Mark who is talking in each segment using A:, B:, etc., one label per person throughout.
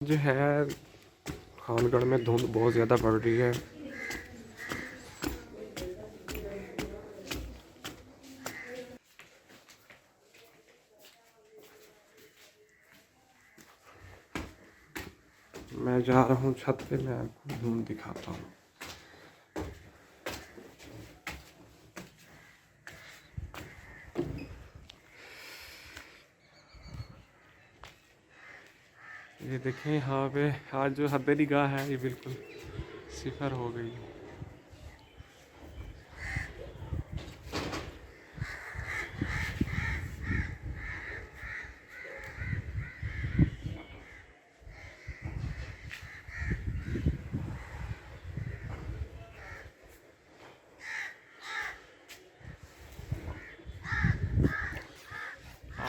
A: जो है खानगढ़ में धुंध बहुत ज़्यादा पड़ रही है। मैं जा रहा हूँ छत पे, मैं आपको धुंध दिखाता हूँ। ये देखें, यहाँ पे आज जो हद निगाह है ये बिल्कुल सिफर हो गई है।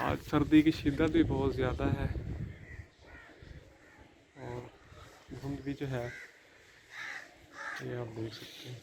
A: आज सर्दी की शिद्दत भी बहुत ज़्यादा है और धुंध भी जो है ये आप देख सकते हैं।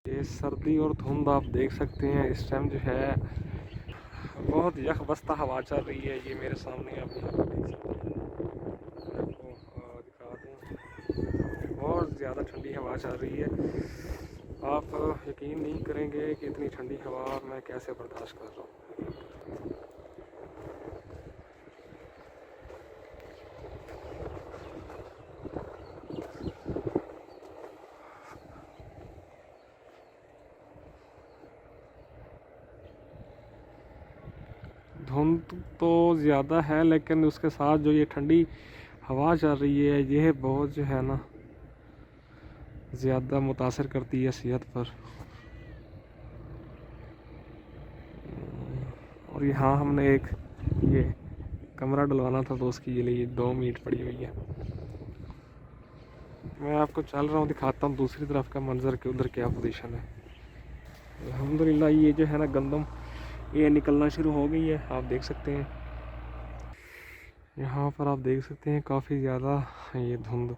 A: ये सर्दी और धुंध आप देख सकते हैं। इस टाइम जो है बहुत यख बस्ता हवा चल रही है। ये मेरे सामने आप यहाँ पर देख सकते हैं। आपको दिखा दूँ, बहुत ज़्यादा ठंडी हवा चल रही है। आप यकीन नहीं करेंगे कि इतनी ठंडी हवा मैं कैसे बर्दाश्त कर रहा हूँ। धुंध तो ज़्यादा है, लेकिन उसके साथ जो ये ठंडी हवा चल रही है यह बहुत जो है ना ज़्यादा मुतासर करती है सेहत पर। और यहाँ हमने एक ये कमरा डलवाना था तो उसकी ये लिए 2 मीट पड़ी हुई है। मैं आपको चल रहा हूँ, दिखाता हूँ दूसरी तरफ का मंजर के उधर क्या पोजीशन है। अल्हम्दुलिल्लाह ये जो है ना गंदम ये निकलना शुरू हो गई है। आप देख सकते हैं यहाँ पर, आप देख सकते हैं काफ़ी ज़्यादा ये धुंध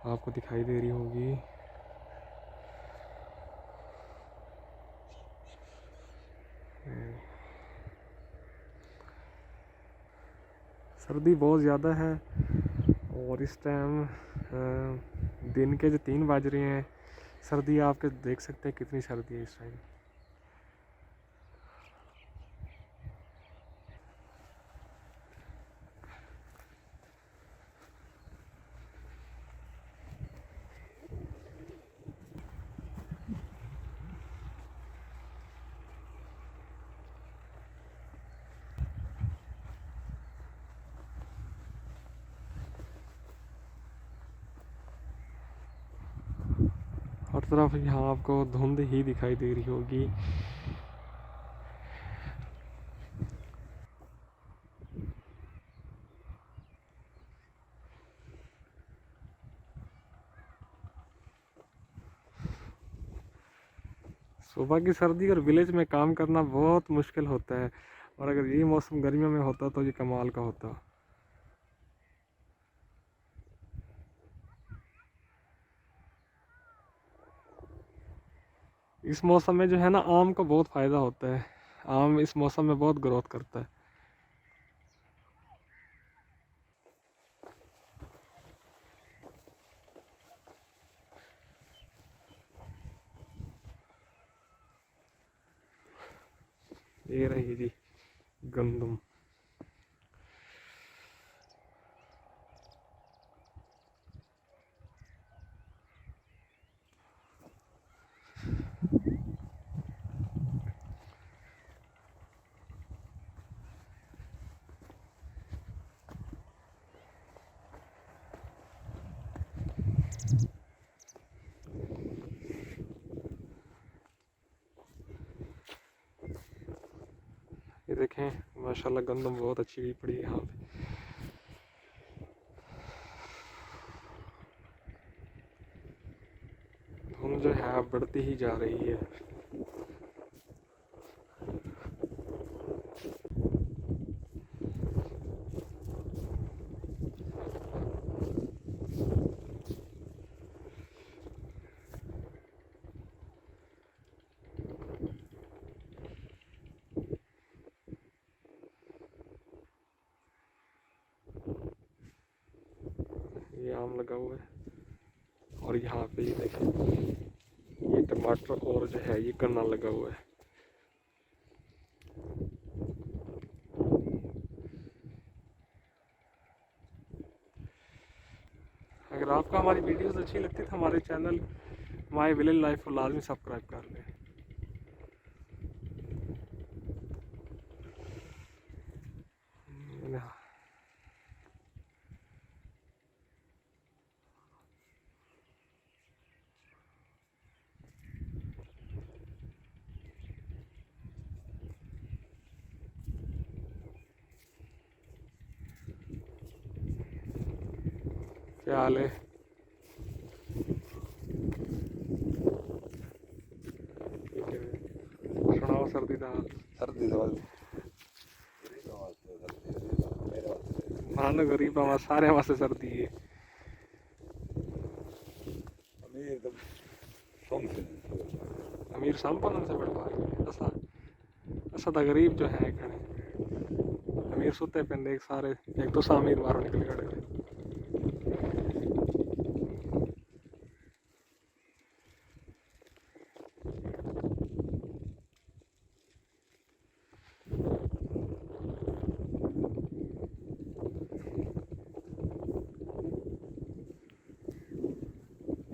A: आपको दिखाई दे रही होगी। सर्दी बहुत ज़्यादा है और इस टाइम दिन के जो 3 बज रहे हैं, सर्दी आपके देख सकते हैं कितनी सर्दी है इस टाइम। हर तरफ यहाँ आपको धुंध ही दिखाई दे रही होगी। सुबह की सर्दी और विलेज में काम करना बहुत मुश्किल होता है, और अगर ये मौसम गर्मियों में होता तो ये कमाल का होता। इस मौसम में जो है ना आम का बहुत फ़ायदा होता है। आम इस मौसम में बहुत ग्रोथ करता है। ये रही जी गंदम। ये देखें माशाल्लाह गंदम बहुत अच्छी भी पड़ी है यहाँ पे। धुंध जो है बढ़ती ही जा रही है। ये आम लगा हुआ है और यहाँ पे ये देखिए ये टमाटर और जो है ये गन्ना लगा हुआ है। अगर आपको हमारी वीडियोस अच्छी लगती है तो हमारे चैनल माय विलेज लाइफ को लाजमी सब्सक्राइब कर लें। क्या हाल है? सुनाओ सर्दी का हाल।
B: सर्दी का
A: मान गरीब सारे वास्ते सर्दी है। अमीर संपन्न से बढ़वा असा असा तो गरीब जो है खड़े अमीर सुते पेंदे एक सारे एक तो अमीर बाहर निकल खड़े।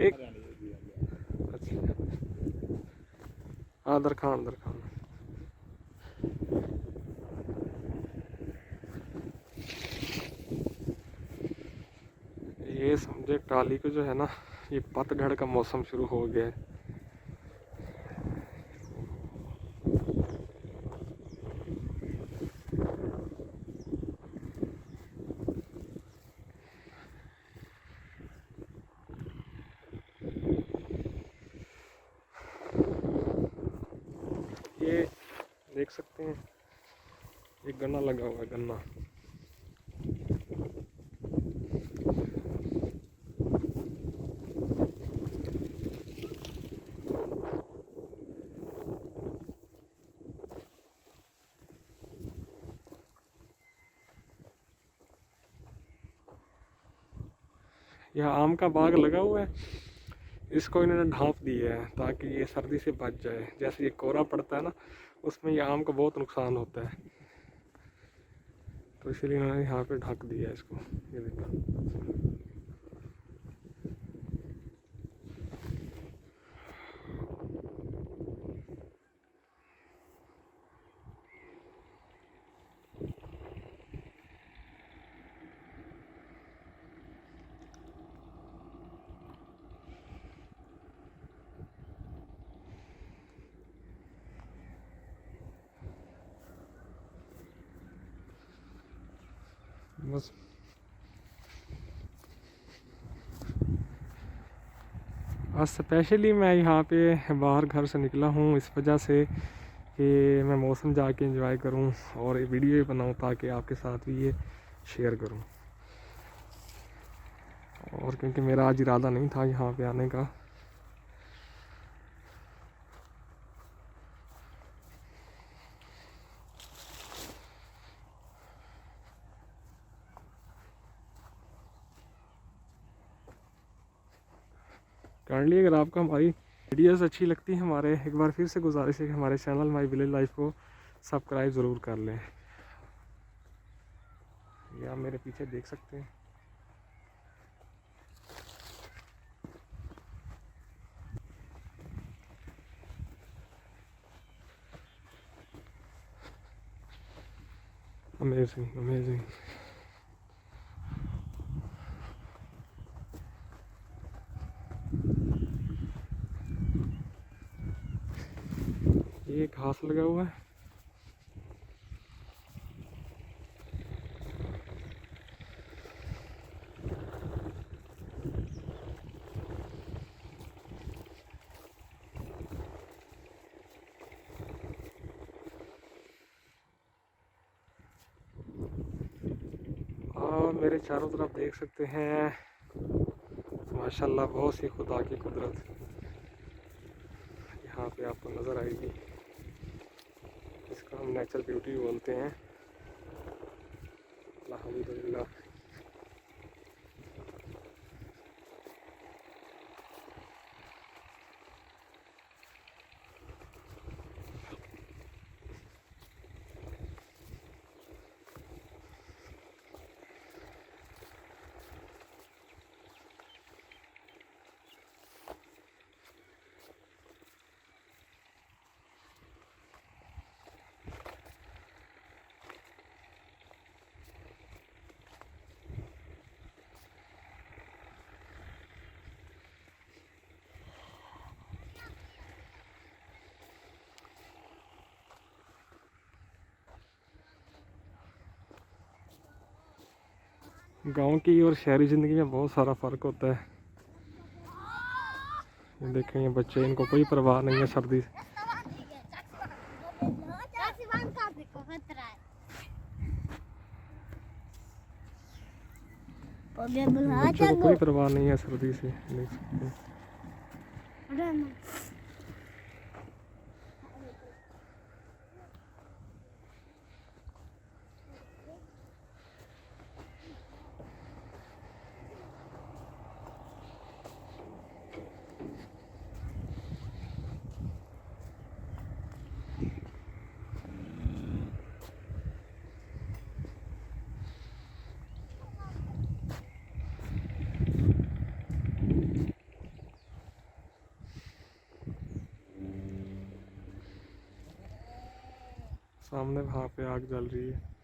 A: एक अच्छा हाँ दरखान दरखान ये समझे टाली को जो है ना ये पतझड़ का मौसम शुरू हो गया है। ये देख सकते हैं ये गन्ना लगा हुआ है गन्ना। यह आम का बाग लगा हुआ है, इसको इन्होंने ढाँप दिया है ताकि ये सर्दी से बच जाए। जैसे ये कोहरा पड़ता है ना उसमें ये आम का बहुत नुकसान होता है, तो इसलिए इन्होंने यहाँ पे ढक दिया है इसको। ये देखो बस आज स्पेशली मैं यहाँ पे बाहर घर से निकला हूँ इस वजह से कि मैं मौसम जाके एंजॉय करूँ और वीडियो भी बनाऊँ ताकि आपके साथ भी ये शेयर करूँ। और क्योंकि मेरा आज इरादा नहीं था यहाँ पे आने का। काइंडली अगर आपको हमारी वीडियोस अच्छी लगती है हमारे एक बार फिर से गुजारिश है कि हमारे चैनल माय विलेज लाइफ को सब्सक्राइब ज़रूर कर लें। ये आप मेरे पीछे देख सकते हैं। Amazing amazing. ये घास लगा हुआ है। और मेरे चारों तरफ देख सकते हैं माशाल्लाह बहुत सी खुदा की कुदरत यहाँ पे आपको नज़र आएगी। इसका हम नेचर ब्यूटी बोलते हैं। अल्हम्दुलिल्लाह। गांव की और शहरी ज़िंदगी में बहुत सारा फ़र्क होता है। ये देखें, ये बच्चे, इनको कोई परवाह नहीं है सर्दी से। बच्चों को कोई परवाह नहीं है सर्दी से, देख सकते हैं। सामने वहाँ पे आग जल रही है।